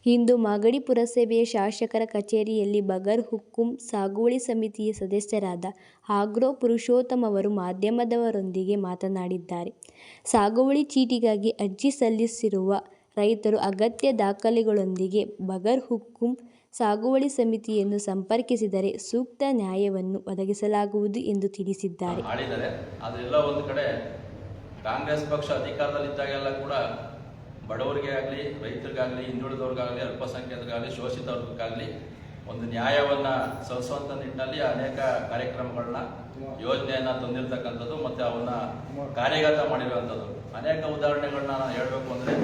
ಇಂದು ಮಾಗಡಿ ಪುರಸಭೆಯ ಶಾಸಕರ ಕಚೇರಿಯಲ್ಲಿ ಬಗರ್ ಹುಕುಂ ಸಾಗುವಳಿ ಸಮಿತಿಯ ಸದಸ್ಯರಾದ ಆಗ್ರೋ ಪುರುಷೋತ್ತಮ್ ಅವರು ಮಾಧ್ಯಮದವರೊಂದಿಗೆ ಮಾತನಾಡಿದ್ದಾರೆ. ಸಾಗುವಳಿ ಚೀಟಿಗಾಗಿ ಅರ್ಜಿ ಸಲ್ಲಿಸಿರುವ ರೈತರು ಅಗತ್ಯ ದಾಖಲೆಗಳೊಂದಿಗೆ ಬಗರ್ ಹುಕುಂ ಸಾಗುವಳಿ ಸಮಿತಿಯನ್ನು ಸಂಪರ್ಕಿಸಿದರೆ ಸೂಕ್ತ ನ್ಯಾಯವನ್ನು ಒದಗಿಸಲಾಗುವುದು ಎಂದು ತಿಳಿಸಿದ್ದಾರೆ. ಒಂದು ಕಡೆ ಕಾಂಗ್ರೆಸ್ ಪಕ್ಷ ಅಧಿಕಾರದಲ್ಲಿದ್ದಾಗೆಲ್ಲ ಕೂಡ ಬಡವರಿಗೆ ಆಗಲಿ, ರೈತರಿಗಾಗಲಿ, ಹಿಂದುಳಿದವ್ರಿಗಾಗಲಿ, ಅಲ್ಪಸಂಖ್ಯಾತರಿಗಾಗಲಿ, ಶೋಷಿತವ್ರಿಗಾಗಲಿ ಒಂದು ನ್ಯಾಯವನ್ನು ಸಲ್ಲಿಸುವಂಥ ನಿಟ್ಟಿನಲ್ಲಿ ಅನೇಕ ಕಾರ್ಯಕ್ರಮಗಳನ್ನ, ಯೋಜನೆಯನ್ನು ತಂದಿರತಕ್ಕಂಥದ್ದು ಮತ್ತು ಅವನ್ನ ಕಾರ್ಯಗತ ಮಾಡಿರುವಂಥದ್ದು. ಅನೇಕ ಉದಾಹರಣೆಗಳನ್ನ ನಾನು ಹೇಳಬೇಕು ಅಂದರೆ,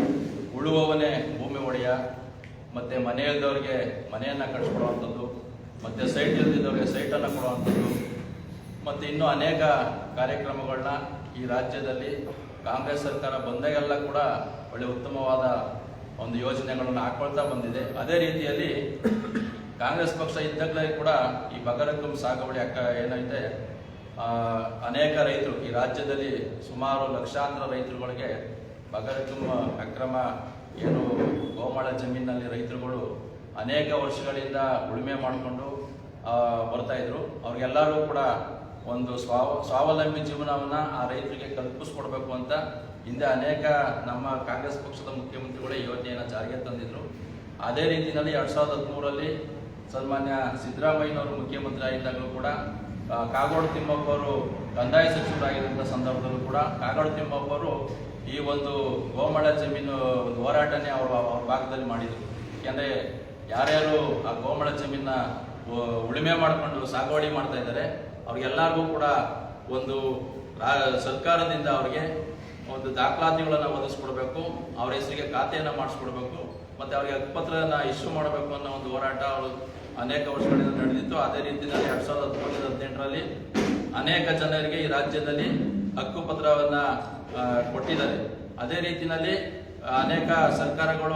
ಉಳುವವನೇ ಭೂಮಿ ಒಡೆಯ, ಮತ್ತು ಮನೆ ಇಲ್ದವ್ರಿಗೆ ಮನೆಯನ್ನು ಕಟ್ಟಿಸ್ಕೊಡುವಂಥದ್ದು, ಮತ್ತು ಸೈಟ್ ಇಲ್ದಿದ್ದವ್ರಿಗೆ ಸೈಟನ್ನು ಕೊಡುವಂಥದ್ದು, ಮತ್ತು ಇನ್ನೂ ಅನೇಕ ಕಾರ್ಯಕ್ರಮಗಳನ್ನ ಈ ರಾಜ್ಯದಲ್ಲಿ ಕಾಂಗ್ರೆಸ್ ಸರ್ಕಾರ ಬಂದಾಗೆಲ್ಲ ಕೂಡ ಒಳ್ಳೆ ಉತ್ತಮವಾದ ಒಂದು ಯೋಜನೆಗಳನ್ನು ಹಾಕೊಳ್ತಾ ಬಂದಿದೆ. ಅದೇ ರೀತಿಯಲ್ಲಿ ಕಾಂಗ್ರೆಸ್ ಪಕ್ಷ ಇದ್ದಾಗಲೇ ಕೂಡ ಈ ಬಗರ್ ಹುಕುಂ ಸಾಗುವಳಿ ಏನೈತೆ, ಅನೇಕ ರೈತರು ಈ ರಾಜ್ಯದಲ್ಲಿ ಸುಮಾರು ಲಕ್ಷಾಂತರ ರೈತರುಗಳಿಗೆ ಬಗರ್ ಹುಕುಂ ಅಕ್ರಮ ಏನು ಗೋಮಾಳ ಜಮೀನಿನಲ್ಲಿ ರೈತರುಗಳು ಅನೇಕ ವರ್ಷಗಳಿಂದ ಉಳುಮೆ ಮಾಡಿಕೊಂಡು ಬರ್ತಾ ಇದ್ರು. ಅವ್ರಿಗೆಲ್ಲರೂ ಕೂಡ ಒಂದು ಸ್ವಾವಲಂಬಿ ಜೀವನವನ್ನು ಆ ರೈತರಿಗೆ ಕಲ್ಪಿಸ್ಕೊಡ್ಬೇಕು ಅಂತ ಹಿಂದೆ ಅನೇಕ ನಮ್ಮ ಕಾಂಗ್ರೆಸ್ ಪಕ್ಷದ ಮುಖ್ಯಮಂತ್ರಿಗಳೇ ಈ ಯೋಜನೆಯನ್ನು ಜಾರಿಗೆ ತಂದಿದ್ರು. ಅದೇ ರೀತಿಯಲ್ಲಿ 2013ರಲ್ಲಿ ಸನ್ಮಾನ್ಯ ಸಿದ್ದರಾಮಯ್ಯನವರು ಮುಖ್ಯಮಂತ್ರಿ ಆಗಿದ್ದಾಗಲೂ ಕೂಡ ಕಾಗೋಡು ತಿಮ್ಮಪ್ಪ ಅವರು ಕಂದಾಯ ಸಚಿವರಾಗಿದ್ದಂಥ ಸಂದರ್ಭದಲ್ಲೂ ಕೂಡ ಕಾಗೋಡು ತಿಮ್ಮಪ್ಪ ಅವರು ಈ ಒಂದು ಗೋಮಾಳ ಜಮೀನು ಒಂದು ಹೋರಾಟನೇ ಅವ್ರ ಭಾಗದಲ್ಲಿ ಮಾಡಿದರು. ಯಾಕೆಂದರೆ ಯಾರ್ಯಾರು ಆ ಗೋಮಾಳ ಜಮೀನ ಉಳುಮೆ ಮಾಡಿಕೊಂಡು ಸಾಗುವಳಿ ಮಾಡ್ತಾ ಇದ್ದಾರೆ ಅವ್ರಿಗೆಲ್ಲರಿಗೂ ಕೂಡ ಒಂದು ಸರ್ಕಾರದಿಂದ ಅವ್ರಿಗೆ ಒಂದು ದಾಖಲಾತಿಗಳನ್ನು ಒದಗಿಸ್ಕೊಡ್ಬೇಕು, ಅವ್ರ ಹೆಸರಿಗೆ ಖಾತೆಯನ್ನು ಮಾಡಿಸ್ಕೊಡ್ಬೇಕು, ಮತ್ತು ಅವ್ರಿಗೆ ಹಕ್ಕುಪತ್ರನ ಇಶ್ಯೂ ಮಾಡಬೇಕು ಅನ್ನೋ ಒಂದು ಹೋರಾಟ ಅವರು ಅನೇಕ ವರ್ಷಗಳಿಂದ ನಡೆದಿತ್ತು. ಅದೇ ರೀತಿಯಲ್ಲಿ 2017-18ರಲ್ಲಿ ಅನೇಕ ಜನರಿಗೆ ಈ ರಾಜ್ಯದಲ್ಲಿ ಹಕ್ಕುಪತ್ರವನ್ನು ಕೊಟ್ಟಿದ್ದಾರೆ. ಅದೇ ರೀತಿಯಲ್ಲಿ ಅನೇಕ ಸರ್ಕಾರಗಳು